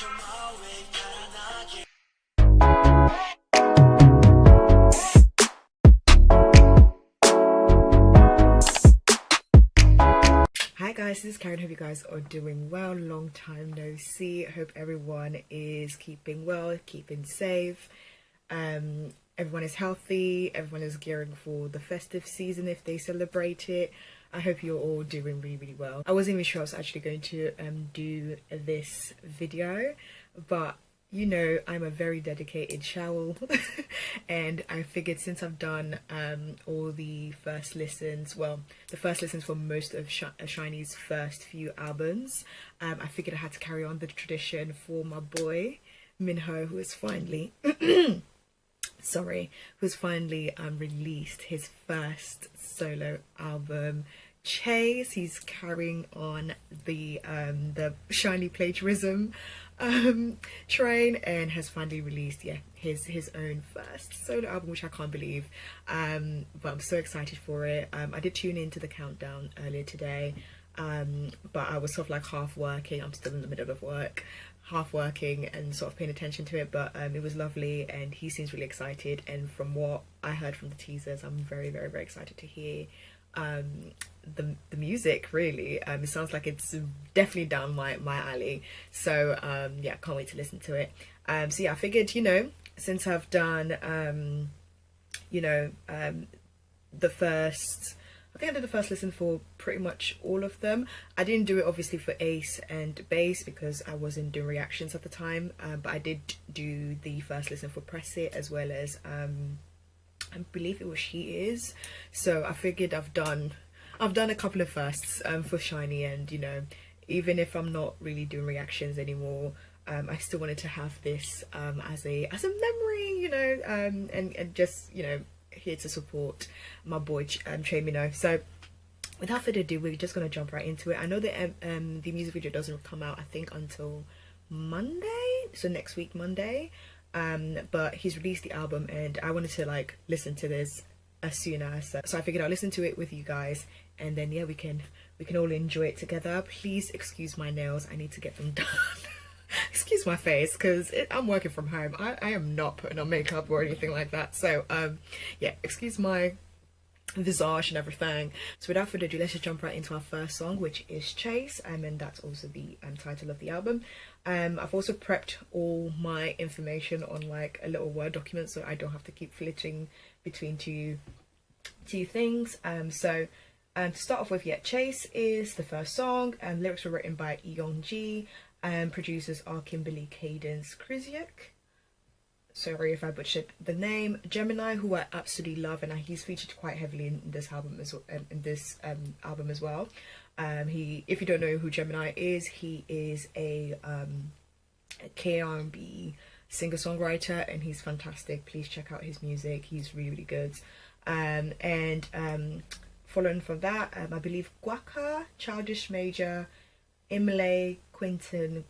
Hi guys, this is Karen. Hope you guys are doing well. Long time no see. Hope everyone is keeping well, keeping safe. Everyone is healthy. Everyone is gearing for the festive season if they celebrate it. I hope you're all doing really well. I wasn't even sure I was actually going to do this video, but you know, I'm a very dedicated shawl and I figured since I've done all the first listens, well, the first listens for most of SHINee's first few albums, I figured I had to carry on the tradition for my boy MINHO, who has finally released his first solo album, Chase. He's carrying on the SHINee plagiarism train and has finally released his own first solo album, which I can't believe, but I'm so excited for it. I did tune into the countdown earlier today, but I was sort of like half working. I'm still in the middle of work, half working and sort of paying attention to it, but it was lovely and he seems really excited, and from what I heard from the teasers, I'm very excited to hear the music. Really, it sounds like it's definitely down my alley, so yeah, can't wait to listen to it. So yeah, I figured, you know, since I've done the first, I think I did the first listen for pretty much all of them. I didn't do it obviously for Ace and Bass because I wasn't doing reactions at the time, but I did do the first listen for Press It, as well as I believe it was She Is. So I figured I've done a couple of firsts for SHINee, and you know, even if I'm not really doing reactions anymore, I still wanted to have this as a memory, you know, and just, you know, here to support my boy MINHO. So without further ado, we're just gonna jump right into it. I know that the music video doesn't come out, I think, until Monday, so next week Monday. But he's released the album and I wanted to like listen to this as soon as, so I figured I'll listen to it with you guys, and then yeah, we can all enjoy it together. Please excuse my nails, I need to get them done. Excuse my face, because I'm working from home. I am not putting on makeup or anything like that, so yeah, excuse my visage and everything. So without further ado, let's just jump right into our first song, which is Chase, and that's also the title of the album. I've also prepped all my information on like a little Word document, so I don't have to keep flitting between two things. So to start off with, yeah, Chase is the first song, and lyrics were written by Youngji, and producers are Kimberly Cadence Krysiak. Sorry if I butchered the name. Gemini, who I absolutely love, and he's featured quite heavily in this album as well. If you don't know who Gemini is, he is a K-R&B singer-songwriter, and he's fantastic. Please check out his music. He's really good. And following from that, I believe Guaca, Childish Major, Imlay, Quinton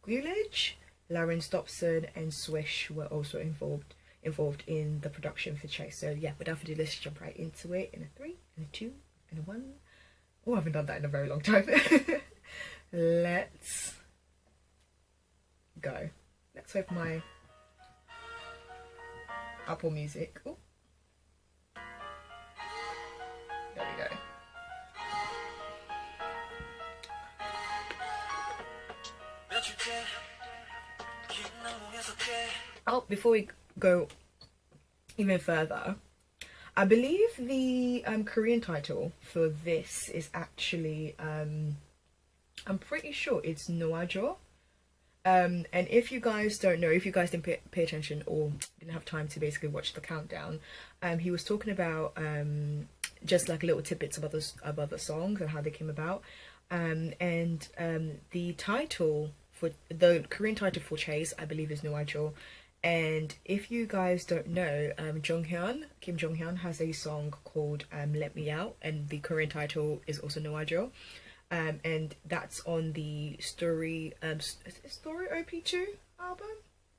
Guilledge, Lawrence Dobson and Swish were also involved in the production for Chase. So yeah, without further ado, let's jump right into it in a 3, and a 2, and a 1. Oh, I haven't done that in a very long time. Let's go. Let's hope my Apple Music. Oh, there we go. Oh, before we go even further, I believe the Korean title for this is actually, I'm pretty sure it's Noajo. And if you guys don't know, if you guys didn't pay attention or didn't have time to basically watch the countdown, he was talking about just like little tidbits about the songs and how they came about. And the title for the Korean title for Chase, I believe, is Noajo. And if you guys don't know, Kim Jong-hyun has a song called Let Me Out, and the Korean title is also Noajo. And that's on the Story OP2 album.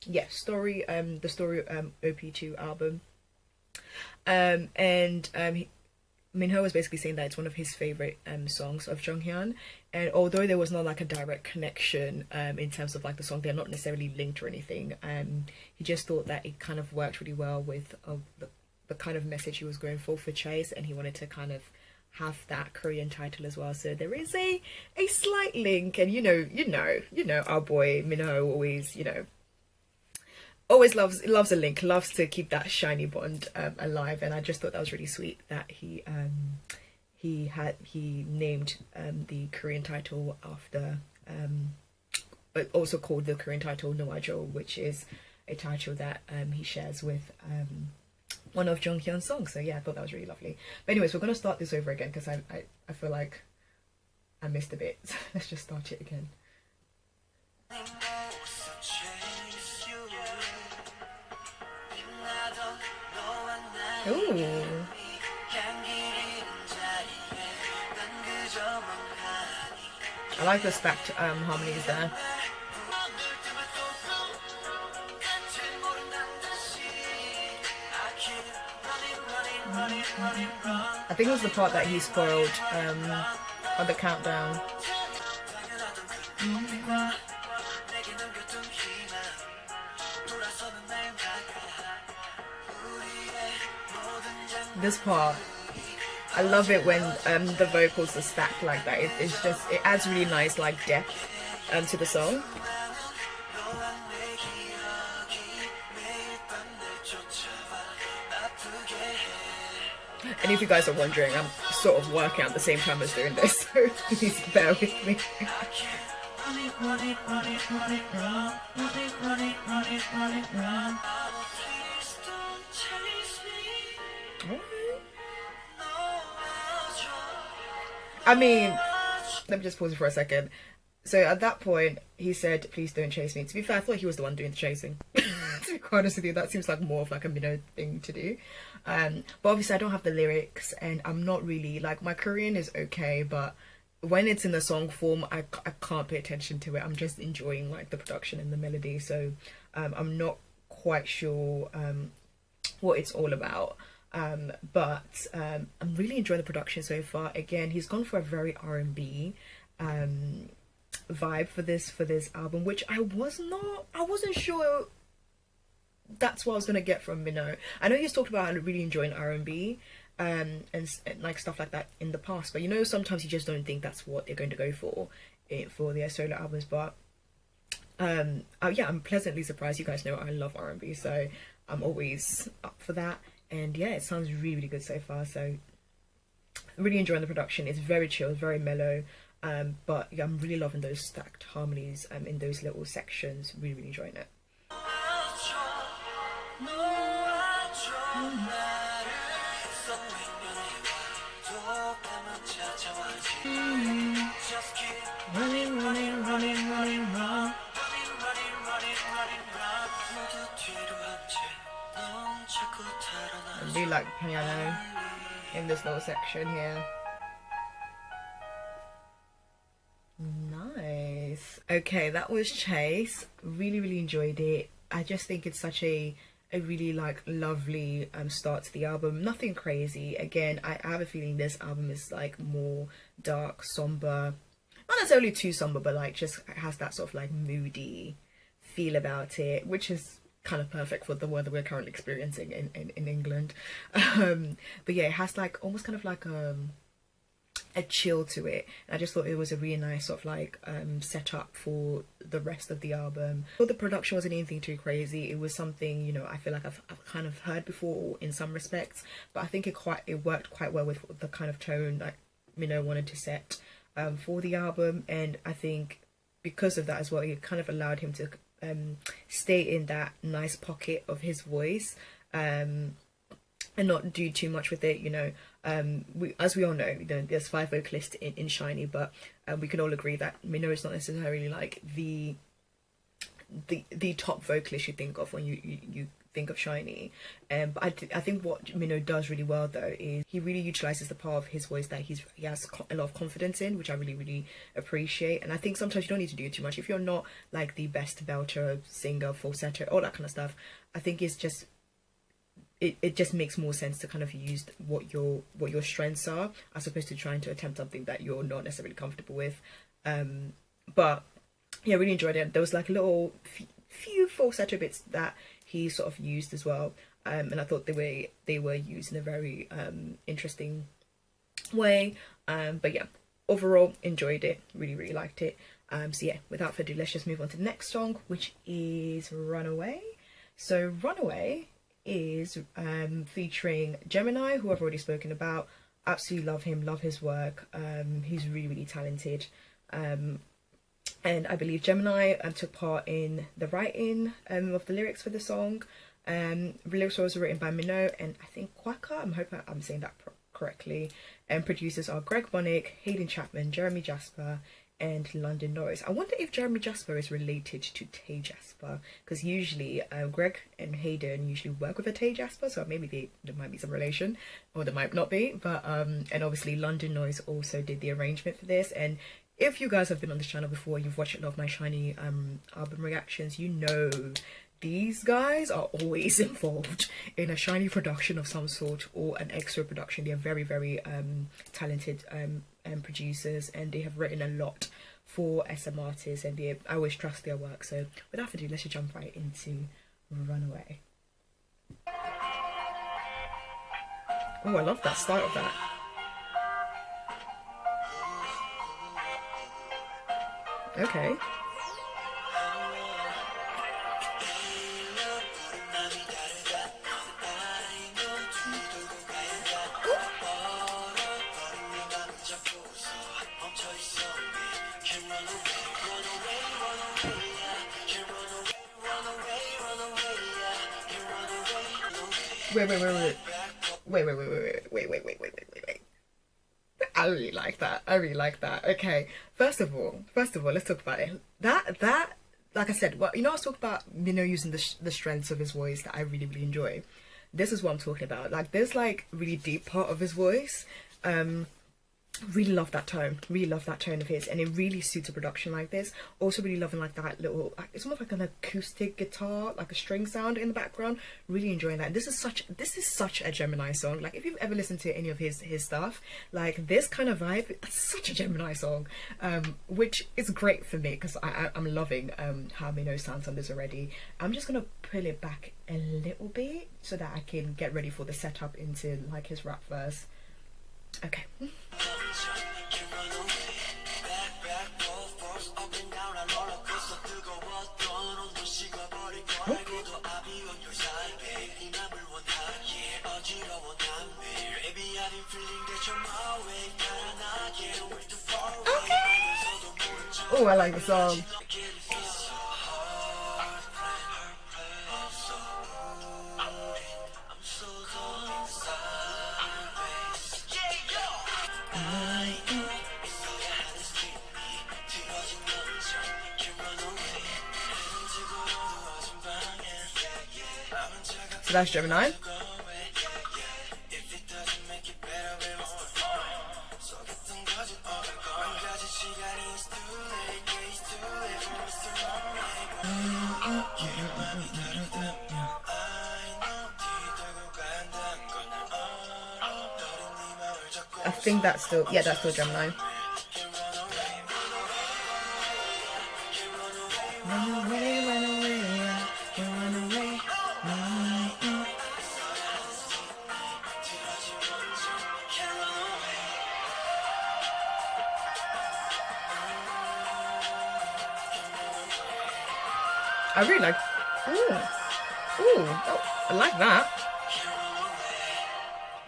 Yeah, the Story OP2 album. Minho was basically saying that it's one of his favorite songs of Jonghyun, and although there was not like a direct connection in terms of like the song, they're not necessarily linked or anything. He just thought that it kind of worked really well with the kind of message he was going for Chase, and he wanted to kind of have that Korean title as well. So there is a slight link, and you know our boy Minho always always loves a link, loves to keep that shiny bond alive, and I just thought that was really sweet that he named the Korean title after but also called the Korean title Noajo, which is a title that he shares with one of Jonghyun's songs. So yeah, I thought that was really lovely. But anyways, we're gonna start this over again because I feel like I missed a bit. Let's just start it again. Ooh. I like the stacked harmonies there. I think it was the part that he spoiled on the countdown. This part, I love it when the vocals are stacked like that. It adds really nice like depth to the song. And if you guys are wondering, I'm sort of working at the same time as doing this, so please bear with me. I mean, let me just pause it for a second. So at that point, he said, "Please don't chase me." To be fair, I thought he was the one doing the chasing. To be quite honest with you, that seems like more of like a Minho thing to do. But obviously I don't have the lyrics, and I'm not really, like, my Korean is okay, but when it's in the song form, I can't pay attention to it. I'm just enjoying like the production and the melody, so I'm not quite sure what it's all about. But I'm really enjoying the production so far. Again, he's gone for a very R&B vibe for this album, which I wasn't sure that's what I was gonna get from Minho. I know he's talked about really enjoying R&B and like stuff like that in the past, but sometimes you just don't think that's what they're going to go for their solo albums. But yeah, I'm pleasantly surprised. You guys know I love R&B, so I'm always up for that. And yeah, it sounds really, really good so far. So I'm really enjoying the production. It's very chill, very mellow. But yeah, I'm really loving those stacked harmonies in those little sections. Really, really enjoying it. I do like piano in this little section here. Nice. Okay, that was Chase. Really, really enjoyed it. I just think it's such a really like lovely start to the album. Nothing crazy. Again, I have a feeling this album is like more dark, somber. Not necessarily too somber, but like just has that sort of like moody feel about it, which is kind of perfect for the weather we're currently experiencing in England. But yeah, it has like almost kind of like a chill to it. I just thought it was a really nice sort of like setup for the rest of the album. But the production wasn't anything too crazy. It was something, I feel like I've kind of heard before in some respects, but I think it worked quite well with the kind of tone that Minho wanted to set for the album. And I think because of that as well, it kind of allowed him to stay in that nice pocket of his voice and not do too much with it. As we all know, there's 5 vocalists in SHINee, but we can all agree that Minho is not necessarily like the top vocalist you think of when you think of SHINee. But I think what Minho does really well though is he really utilizes the part of his voice that he has a lot of confidence in, which I really, really appreciate. And I think sometimes you don't need to do too much if you're not like the best belter, singer, falsetto, all that kind of stuff. I think it's it just makes more sense to kind of use what your strengths are, as opposed to trying to attempt something that you're not necessarily comfortable with. But yeah, really enjoyed it. There was like a little few falsetto bits that he sort of used as well, and I thought they were used in a very interesting way. But yeah, overall enjoyed it, really liked it. So yeah, without further ado, let's just move on to the next song, which is Runaway. So Runaway is featuring Gemini, who I've already spoken about. Absolutely love him, love his work. He's really talented. And I believe Gemini took part in the writing of the lyrics for the song. The lyrics were also written by MINHO and I think Quaka. I'm hoping I'm saying that correctly. And producers are Greg Bonnick, Hayden Chapman, Jeremy Jasper, and London Norris. I wonder if Jeremy Jasper is related to Tay Jasper, because usually Greg and Hayden usually work with a Tay Jasper, so maybe there might be some relation, or there might not be. But and obviously London Norris also did the arrangement for this. And if you guys have been on this channel before, you've watched a lot of my Shiny album reactions, you know these guys are always involved in a Shiny production of some sort or an extra production. They're very talented producers, and they have written a lot for SM artists, and I always trust their work. So without further ado, let's just jump right into Runaway. Oh, I love that start of that. Okay. Wait. I really like that. Okay. First of all, let's talk about it. That, like I said, well, I was talking about, using the strengths of his voice that I really enjoy. This is what I'm talking about. Like, there's like really deep part of his voice. Really love that tone of his, and it really suits a production like this. Also really loving like that little, it's almost like an acoustic guitar, like a string sound in the background. Really enjoying that. This is such a Gemini song. Like, if you've ever listened to any of his stuff, like this kind of vibe, it's such a Gemini song, which is great for me, because I'm loving how MINHO sounds on this already. I'm just gonna pull it back a little bit so that I can get ready for the setup into like his rap verse. Okay. Oh, I like the song. So that's Gemini. I think that's still, yeah, that's still Gemini. I really like, oh, I like that.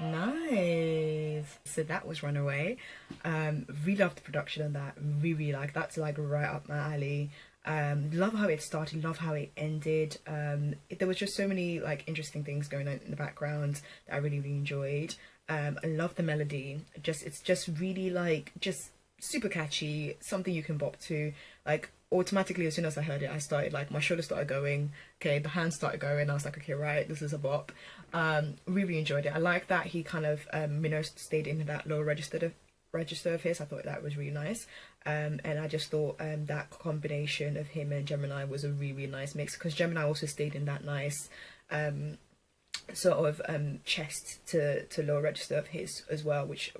Nice. So that was Runaway. Really loved the production on that. Really like, that's like right up my alley. Love how it started, love how it ended. There was just so many like interesting things going on in the background that I really enjoyed. I love the melody. It's just really like, just super catchy, something you can bop to. Like, automatically as soon as I heard it, I started like, my shoulders started going, okay, the hands started going. I was like, okay, right, this is a bop. Really enjoyed it. I like that he kind of stayed in that low register of his. I thought that was really nice. And I just thought that combination of him and Gemini was a really nice mix, because Gemini also stayed in that nice sort of chest to lower register of his as well, which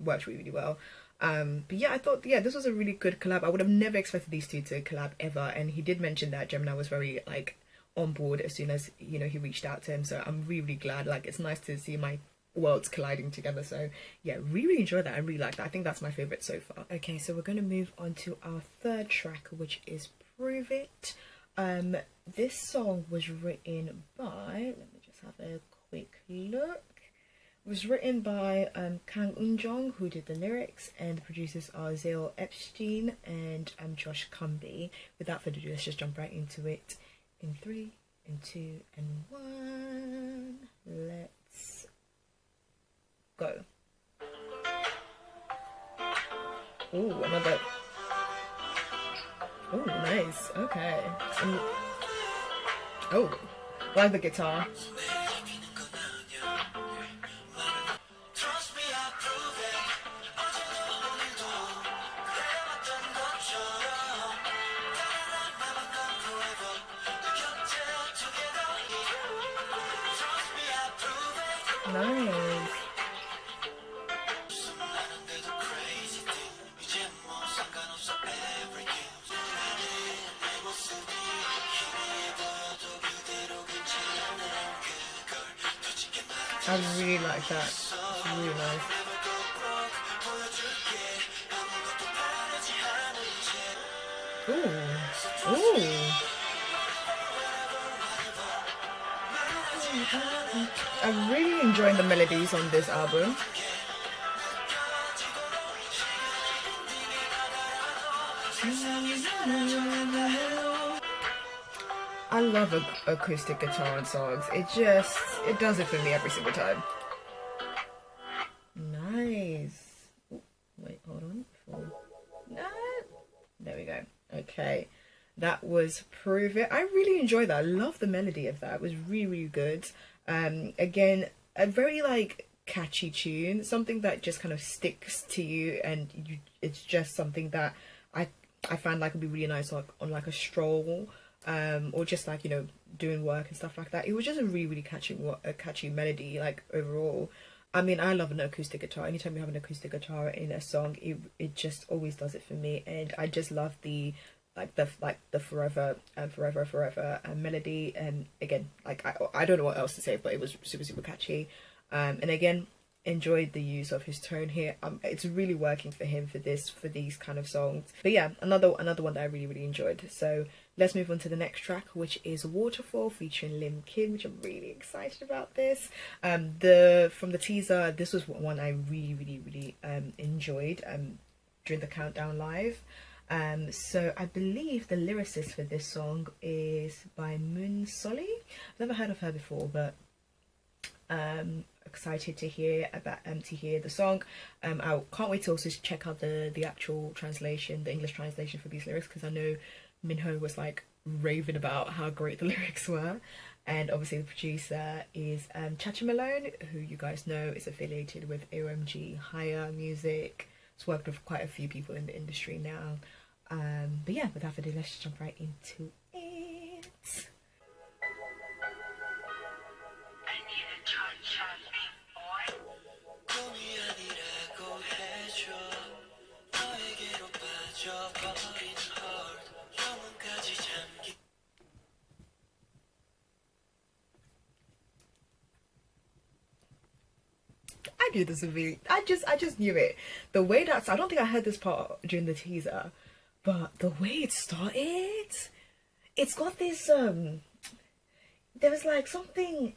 worked really well. But yeah, I thought, yeah, this was a really good collab. I would have never expected these two to collab ever, and he did mention that Gemini was very like on board as soon as, you know, he reached out to him. So I'm really glad. Like, it's nice to see my worlds colliding together. So yeah, really enjoyed that. I really like that. I think that's my favorite so far. Okay, so we're going to move on to our third track, which is Prove It. This song was written by, let me just have a quick look. It was written by Kang Eun-jung, who did the lyrics, and the producers are Zale Epstein and Josh Cumby. Without further ado, let's just jump right into it. In 3, in 2, and 1. Let's go. Ooh, another. Oh, nice. Okay. Oh, like the guitar. Nice. I really like that. It's really nice. Ooh. Ooh. I'm really enjoying the melodies on this album. I love acoustic guitar on songs. It does it for me every single time. Nice. Ooh, wait, hold on. No. There we go. Okay. That was Prove It. I really enjoyed that. I love the melody of that. It was really, really good. Again, a very like catchy tune, something that just kind of sticks to you, and it's just something that I find like would be really nice like on like a stroll, or just like, you know, doing work and stuff like that. It was just a really, really catchy melody, like overall. I mean, I love an acoustic guitar. Anytime you have an acoustic guitar in a song, it just always does it for me. And I just love the forever melody. And again, like I don't know what else to say, but it was super, super catchy. And again, enjoyed the use of his tone here. It's really working for him for these kind of songs. But yeah, another one that I really, really enjoyed. So let's move on to the next track, which is Waterfall featuring Lim Kim, which I'm really excited about this. From the teaser, this was one I really, really, really enjoyed during the countdown live. So I believe the lyricist for this song is by Moon Solly. I've never heard of her before, but excited to hear the song. I can't wait to also check out the actual translation, the English translation for these lyrics, because I know MINHO was like raving about how great the lyrics were. And obviously the producer is Chacha Malone, who you guys know is affiliated with OMG Higher Music. It's worked with quite a few people in the industry now. But yeah, without further ado, let's jump right into it. I knew this would be. I just knew it. The way that's. I don't think I heard this part during the teaser, but the way it started, it's got this. There was like something,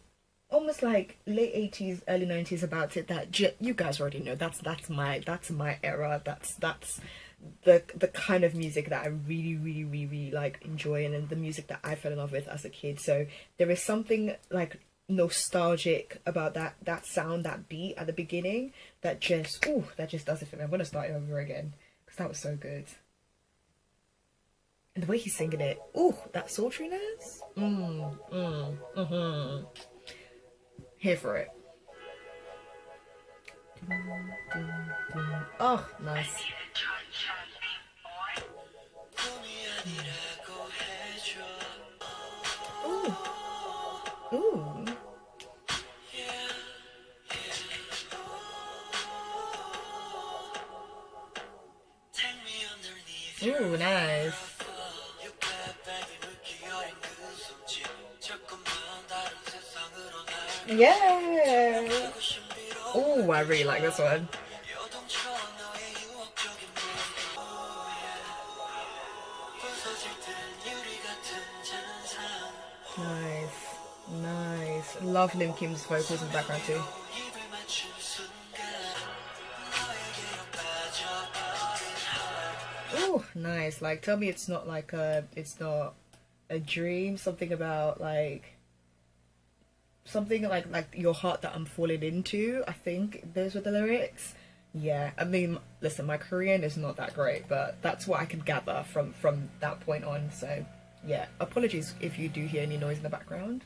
almost like late 80s, early 90s about it that you guys already know. That's my era. That's the kind of music that I really, really, really, really like enjoy, and the music that I fell in love with as a kid. So there is something like nostalgic about that sound, that beat at the beginning that just does it for me. I'm gonna start it over again because that was so good. And the way he's singing it, that sultriness. Here for it. Oh, nice. Ooh. Ooh, nice. Yeah. Oh, I really like this one. Nice. Nice. Love Lim Kim's vocals in the background too. Oh, nice. Like, tell me it's not like it's not a dream. Something about like something like your heart that I'm falling into. I think those were the lyrics. Yeah, I mean, listen, my Korean is not that great, but that's what I can gather from that point on. So, yeah, apologies if you do hear any noise in the background.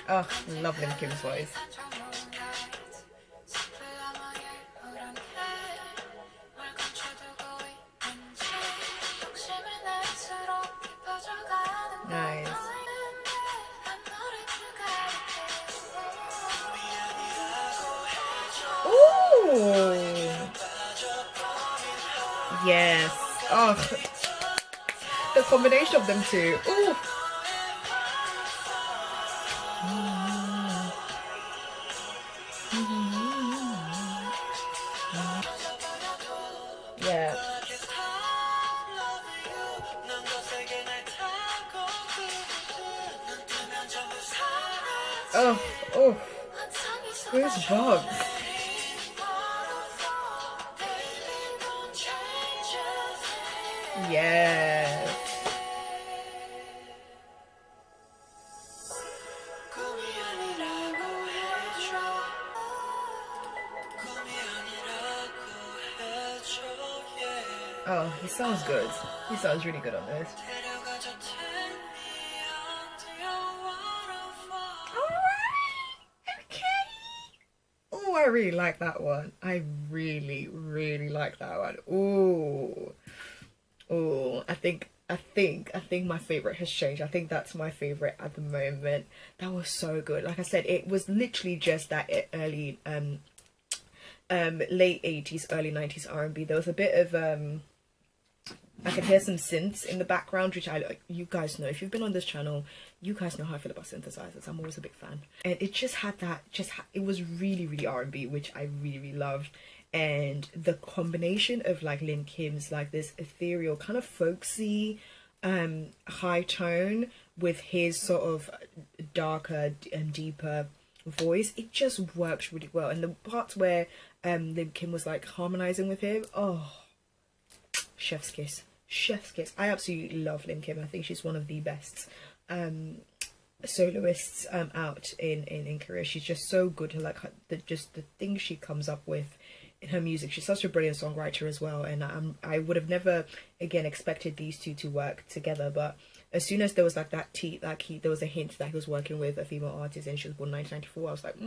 Oh, love Lim Kim's voice. Nice. Ooh. Yes. Oh, the combination of them two. Ooh. Yeah. Oh, oh. Goosebumps. Yes. Oh, he sounds good. He sounds really good on this. Alright, okay. Oh, I really like that one. I really, really like that one. Oh, oh. I think my favorite has changed. I think that's my favorite at the moment. That was so good. Like I said, it was literally just that early, late 80s, early 90s R&B. There was a bit of I could hear some synths in the background, which you guys know. If you've been on this channel, you guys know how I feel about synthesizers. I'm always a big fan. And it just had that, it was really, really R&B, which I really, really loved. And the combination of like Lim Kim's like this ethereal, kind of folksy, high tone with his sort of darker and deeper voice, it just works really well. And the parts where Lim Kim was like harmonizing with him, oh, chef's kiss. Chef's kiss. I absolutely love Lim Kim. I think she's one of the best soloists out in Korea. She's just so good. Like the things she comes up with in her music. She's such a brilliant songwriter as well. And I would have never again expected these two to work together. But as soon as there was like there was a hint that he was working with a female artist and she was born in 1994, I was like,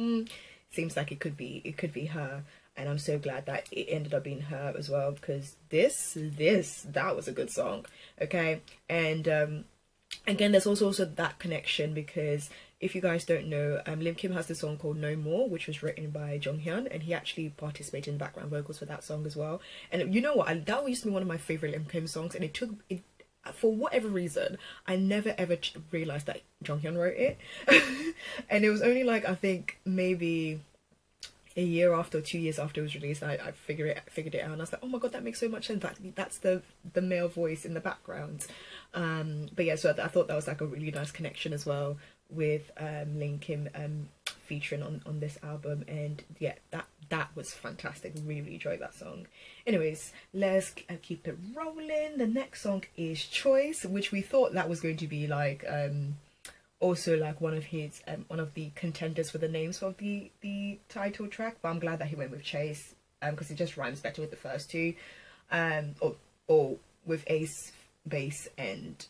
seems like it could be her. And I'm so glad that it ended up being her as well, because that was a good song. Okay. And again, there's also that connection, because if you guys don't know, Lim Kim has this song called No More, which was written by Jonghyun, and he actually participated in background vocals for that song as well. And you know what, that used to be one of my favorite Lim Kim songs, and it for whatever reason, I never ever realized that Jonghyun wrote it. And it was only like, I think maybe a year after or 2 years after it was released, I figured it out, and I was like, oh my god, that makes so much sense. That's the male voice in the background. But yeah, so I thought that was like a really nice connection as well with Lim Kim featuring on this album. And yeah, that was fantastic. Really enjoyed that song. Anyways, let's keep it rolling. The next song is Choice, which we thought that was going to be like also like one of the contenders for the names of the title track, but I'm glad that he went with Chase, because it just rhymes better with the first two, or with Ace, Bass and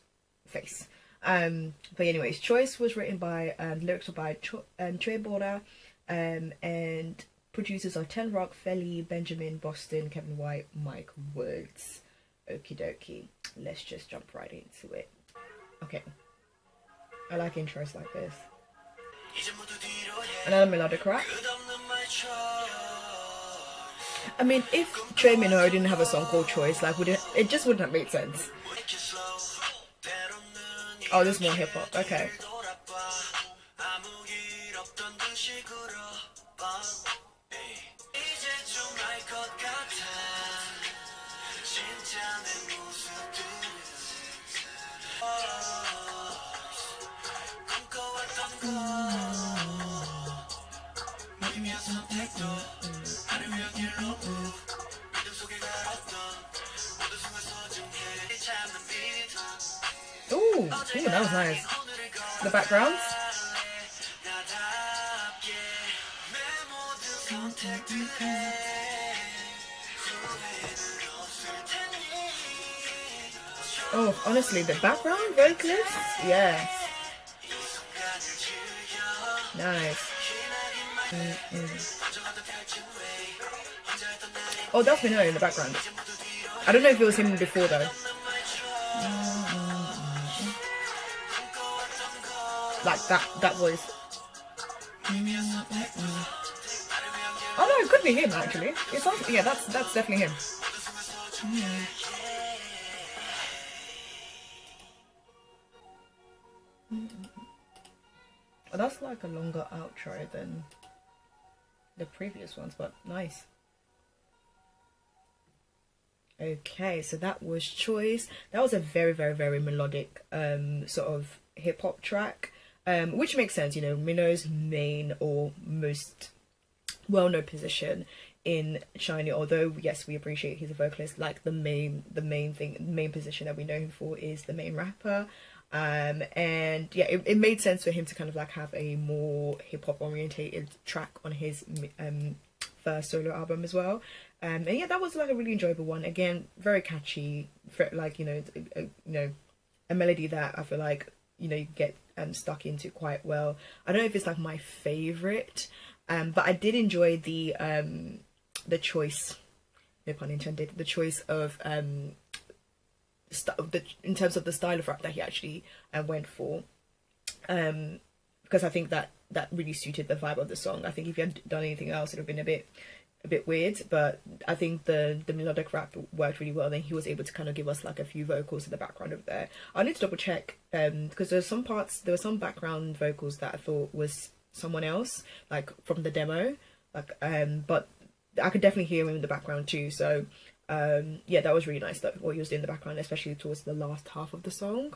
Face. But anyways, Choice was written by lyrics are by Choi Bora, and producers are Ten Rock, Felly, Benjamin, Boston, Kevin White, Mike Woods. Okie dokie, let's just jump right into it. Okay, I like intros like this. Another melodic rap. I mean, if Trey Minho didn't have a song called Choice, like, would it just wouldn't have made sense. Oh, there's more hip hop. Okay. Ooh, that was nice. The backgrounds. Oh, honestly, the background vocalists, yes. Nice. Oh, that's MINHO in the background. I don't know if it was him before though. Like that voice. Oh no, it could be him actually. It sounds, yeah, that's definitely him. Oh, that's like a longer outro than the previous ones, but nice. Okay, so that was Choice. That was a very, very, very melodic sort of hip hop track, which makes sense. You know, MINHO's main or most well-known position in SHINee, although yes, we appreciate he's a vocalist, like the main position that we know him for is the main rapper. And yeah, it made sense for him to kind of like have a more hip-hop orientated track on his first solo album as well. And yeah, that was like a really enjoyable one. Again, very catchy, like, you know, a melody that I feel like, you know, you get stuck into quite well. I don't know if it's like my favorite, but I did enjoy the choice, no pun intended, the choice of in terms of the style of rap that he actually went for, because I think that really suited the vibe of the song. I think if he had done anything else, it would have been a bit weird, but I think the melodic rap worked really well. Then he was able to kind of give us like a few vocals in the background of there. I need to double check because there were some background vocals that I thought was someone else, like from the demo, like but I could definitely hear him in the background too. So yeah, that was really nice though, what he was doing in the background, especially towards the last half of the song.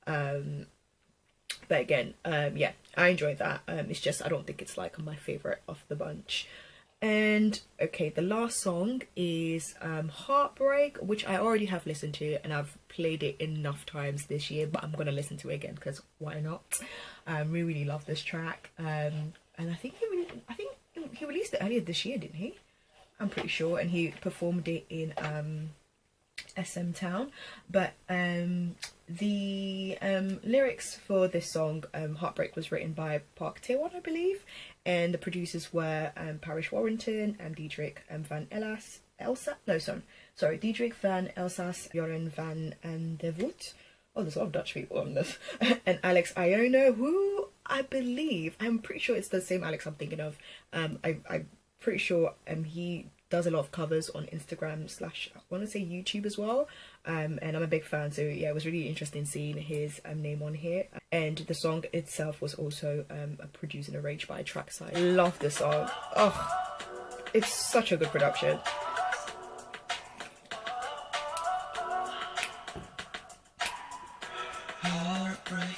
But again, yeah, I enjoyed that. It's just I don't think it's like my favorite of the bunch. And okay, the last song is Heartbreak, which I already have listened to and I've played it enough times this year, but I'm gonna listen to it again because why not? We really love this track, and I think he released it earlier this year, didn't he? I'm pretty sure, and he performed it in SM Town. But the lyrics for this song, Heartbreak, was written by Park Taewon, I believe, and the producers were Parish Warrington and Diedrich van Diedrich van Elsas, Joren van de Voet. Oh, there's a lot of Dutch people on this. And Alex Iono, who I'm pretty sure it's the same Alex I'm thinking of. I'm pretty sure he does a lot of covers on Instagram / I want to say YouTube as well, and I'm a big fan, so yeah, it was really interesting seeing his name on here. And the song itself was also produced and arranged by Trackside. Love the song. Oh, it's such a good production. Heartbreak,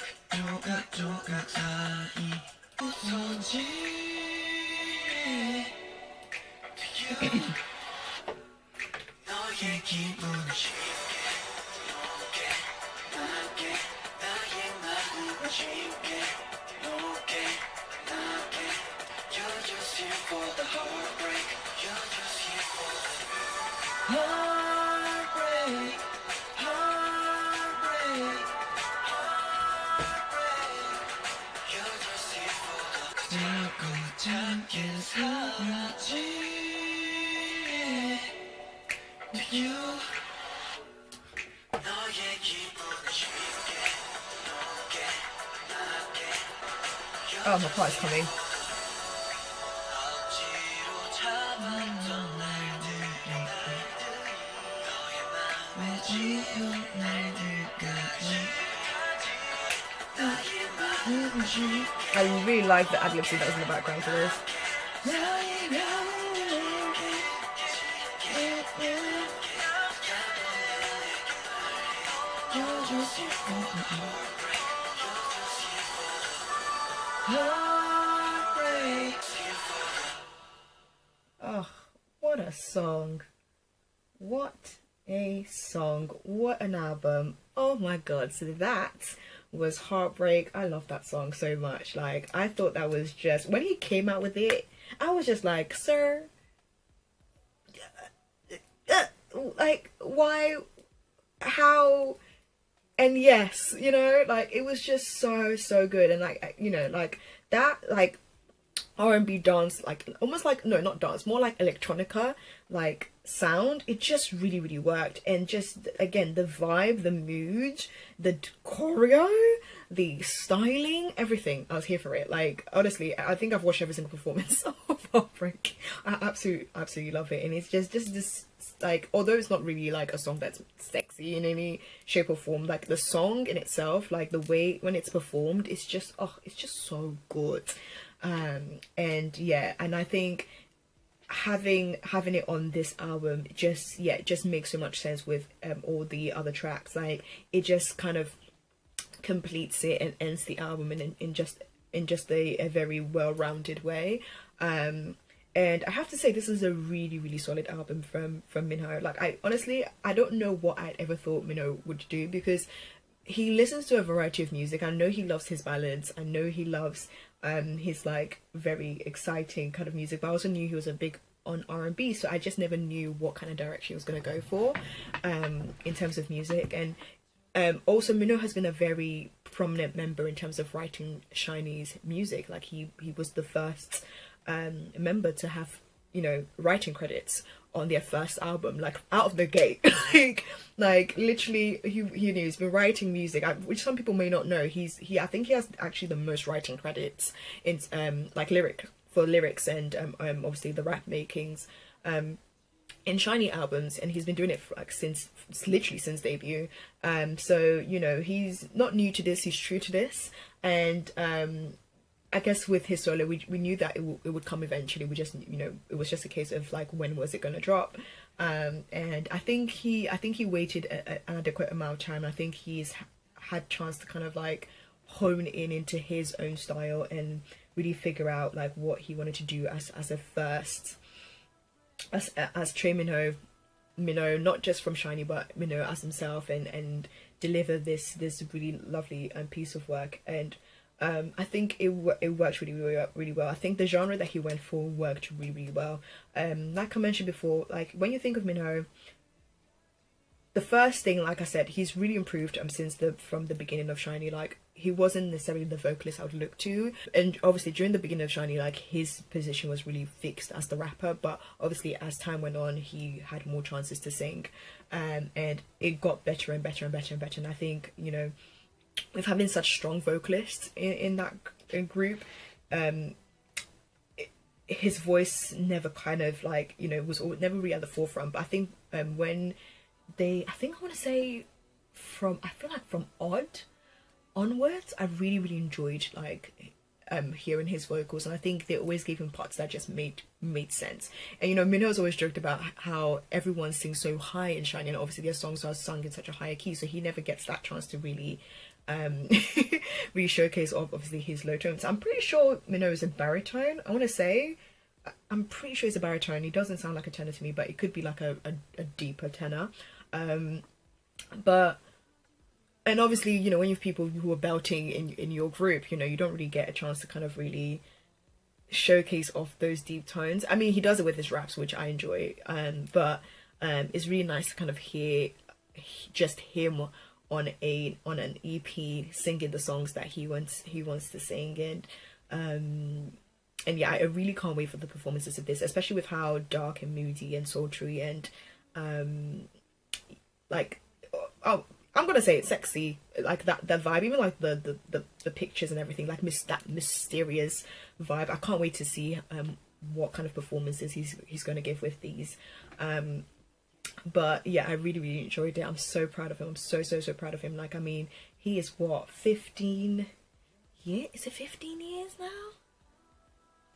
Oh, my part's coming. I really like the ad-lib scene that was in the background for this. Heartbreak. Oh, what a song. What a song. What an album. Oh my god. So that was Heartbreak. I love that song so much. Like, I thought that was just, when he came out with it, I was just like, sir, like, why, how, and yes, you know, like, it was just so good. And like, you know, like that, like R&B dance, like almost like, no, not dance, more like electronica like sound, it just really worked. And just again, the vibe, the mood, the choreo, the styling, everything, I was here for it. Like, honestly, I think I've watched every single performance of Heartbreak. I absolutely love it. And it's just this, like, although it's not really like a song that's sexy in any shape or form, like the song in itself, like the way when it's performed, it's just, oh, it's just so good. And yeah, and I think having it on this album just, yeah, it just makes so much sense with all the other tracks. Like, it just kind of completes it and ends the album in just a very well-rounded way. And I have to say, this is a really solid album from MINHO. Like, I honestly, I don't know what I'd ever thought MINHO would do, because he listens to a variety of music. I know he loves his ballads. I know he loves his like very exciting kind of music, but I also knew he was a big on R&B, so I just never knew what kind of direction he was going to go for in terms of music. And also MINHO has been a very prominent member in terms of writing SHINee's music. Like, he was the first member to have, you know, writing credits on their first album, like out of the gate. like literally, he's been writing music, which some people may not know. I think he has actually the most writing credits in like lyrics and obviously the rap makings in SHINee albums, and he's been doing it for like literally since debut. So, you know, he's not new to this, he's true to this. And I guess with his solo, we knew that it would come eventually. We just, you know, it was just a case of like, when was it going to drop? And I think he waited an adequate amount of time. I think he's had chance to kind of like hone into his own style and really figure out like what he wanted to do as a first, as Trey MINHO, not just from SHINee, but MINHO as himself, and deliver this really lovely piece of work. And I think it worked really well. I think the genre that he went for worked really well. Like I mentioned before, like when you think of MINHO, the first thing, like I said, he's really improved from the beginning of SHINee. Like, he wasn't necessarily the vocalist I would look to, and obviously during the beginning of SHINee, like, his position was really fixed as the rapper. But obviously as time went on, he had more chances to sing, and it got better and better. And I think, you know, with having such strong vocalists in that group, his voice never kind of like, you know, was never really at the forefront. But I think when I want to say from Odd onwards, I really enjoyed like hearing his vocals, and I think they always gave him parts that just made sense. And you know, MINHO's always joked about how everyone sings so high in SHINee, and obviously their songs are sung in such a higher key, so he never gets that chance to really really showcase obviously his low tones. I'm pretty sure MINHO is a baritone. I want to say, I'm pretty sure he's a baritone. He doesn't sound like a tenor to me, but it could be like a deeper tenor. But, and obviously, you know, when you have people who are belting in your group, you know, you don't really get a chance to kind of really showcase off those deep tones. I mean, he does it with his raps, which I enjoy, but it's really nice to kind of hear just him on an EP singing the songs that he wants to sing. And yeah, I really can't wait for the performances of this, especially with how dark and moody and sultry and like, oh, I'm gonna say it's sexy, like that vibe, even like the pictures and everything, like that mysterious vibe. I can't wait to see what kind of performances he's gonna give with these. But yeah, I really enjoyed it. I'm so proud of him. I'm so proud of him. Like, I mean, he is what, 15 years? Is it 15 years now?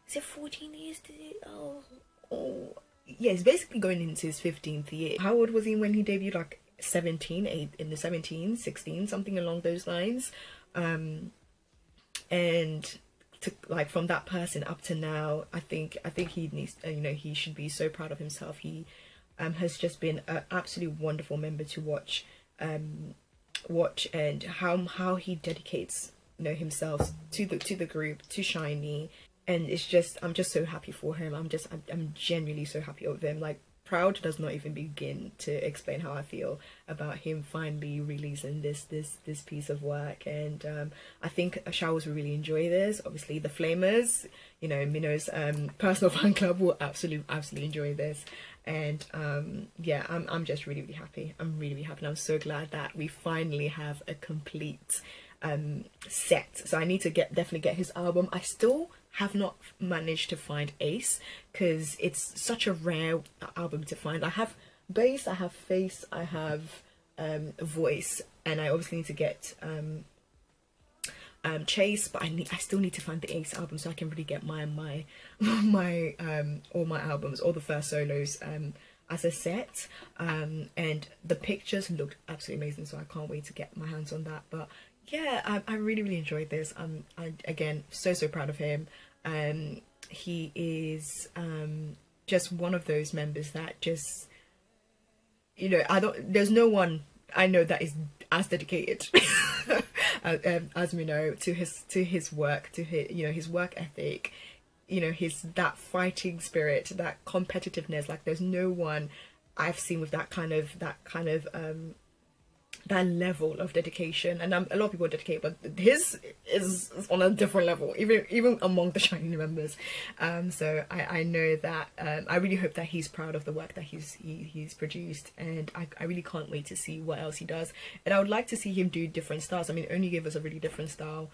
Is it 14 years? Oh, yeah, he's basically going into his 15th year. How old was he when he debuted? Like 17, 8, in the 17, 16, something along those lines. And to, like, from that person up to now, I think he needs, you know, he should be so proud of himself. He has just been an absolutely wonderful member to watch, and how he dedicates, you know, himself to the group, to SHINee, and it's just, I'm just so happy for him. I'm genuinely so happy of him. Like, proud does not even begin to explain how I feel about him finally releasing this piece of work. And I think Showers will really enjoy this. Obviously the Flamers, you know, MINHO's personal fan club, will absolutely enjoy this. And yeah, I'm just really happy. I'm really happy, and I'm so glad that we finally have a complete set. So I need to definitely get his album. I still have not managed to find Ace, because it's such a rare album to find. I have Bass, I have Face, I have Voice, and I obviously need to get Chase, but I still need to find the Ace album so I can really get my all my albums, all the first solos as a set. And the pictures looked absolutely amazing, so I can't wait to get my hands on that. But yeah, I really enjoyed this. I again so proud of him. He is just one of those members that just, you know, there's no one I know that is as dedicated as MINHO to his work, to his, you know, his work ethic, you know, that fighting spirit, that competitiveness. Like, there's no one I've seen with that kind of that level of dedication. And a lot of people dedicate, but his is on a different level, even among the SHINee members. So I know that I really hope that he's proud of the work that he's produced, and I really can't wait to see what else he does. And I would like to see him do different styles. I mean, Only gave us a really different style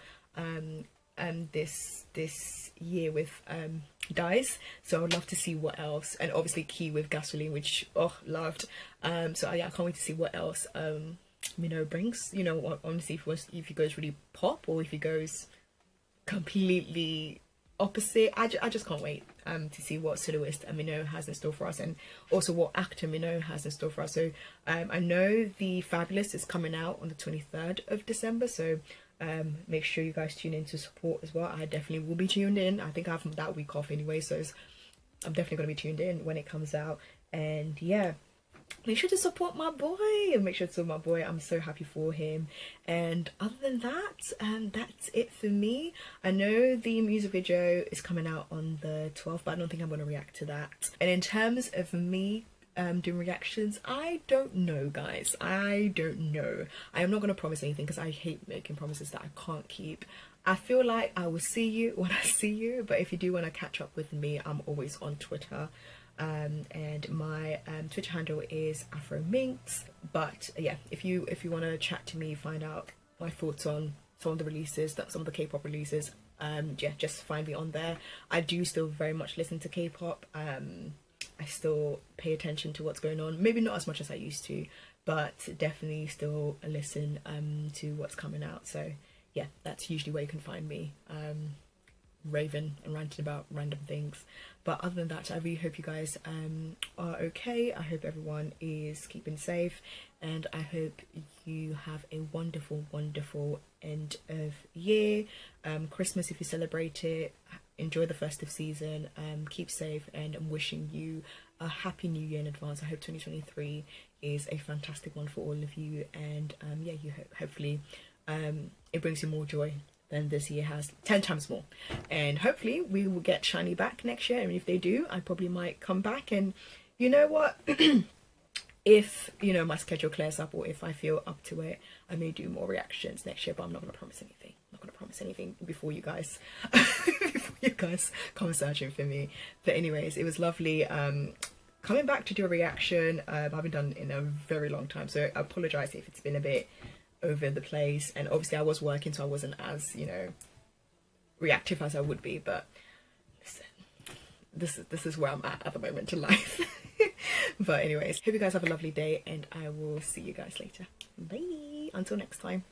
this year with Dies, so I would love to see what else. And obviously Key with Gasoline, which loved. So yeah, I can't wait to see what else MINHO brings. You know, honestly, if he goes really pop, or if he goes completely opposite. I just can't wait to see what soloist MINHO has in store for us, and also what actor MINHO has in store for us. So I know the Fabulous is coming out on the 23rd of December, so make sure you guys tune in to support as well. I definitely will be tuned in. I think I have that week off anyway, so I'm definitely going to be tuned in when it comes out. And yeah, make sure to support my boy, and make sure to support my boy. I'm so happy for him. And other than that, that's it for me. I know the music video is coming out on the 12th, but I don't think I'm going to react to that. And in terms of me doing reactions, I don't know, guys. I don't know. I am not going to promise anything, because I hate making promises that I can't keep. I feel like I will see you when I see you, but if you do want to catch up with me, I'm always on Twitter. And my Twitter handle is AfroMinx. But yeah, if you want to chat to me, find out my thoughts on some of the releases, some of the K-pop releases, yeah, just find me on there. I do still very much listen to K-pop. I still pay attention to what's going on, maybe not as much as I used to, but definitely still listen to what's coming out. So yeah, that's usually where you can find me, raving and ranting about random things. But other than that, I really hope you guys are okay. I hope everyone is keeping safe, and I hope you have a wonderful end of year. Christmas, if you celebrate it, enjoy the festive season, keep safe, and I'm wishing you a happy new year in advance. I hope 2023 is a fantastic one for all of you, and yeah, you hopefully it brings you more joy than this year has, 10 times more. And hopefully we will get SHINee back next year, and if they do, I probably might come back. And you know what, if, you know, my schedule clears up, or if I feel up to it, I may do more reactions next year, but I'm not going to promise anything. I'm not going to promise anything before you guys before you guys come searching for me. But anyways, it was lovely coming back to do a reaction. I haven't done in a very long time, so I apologize if it's been a bit over the place, and obviously I was working, so I wasn't as, you know, reactive as I would be. But listen, this is where I'm at the moment in life. But anyways, hope you guys have a lovely day and I will see you guys later. Bye, until next time.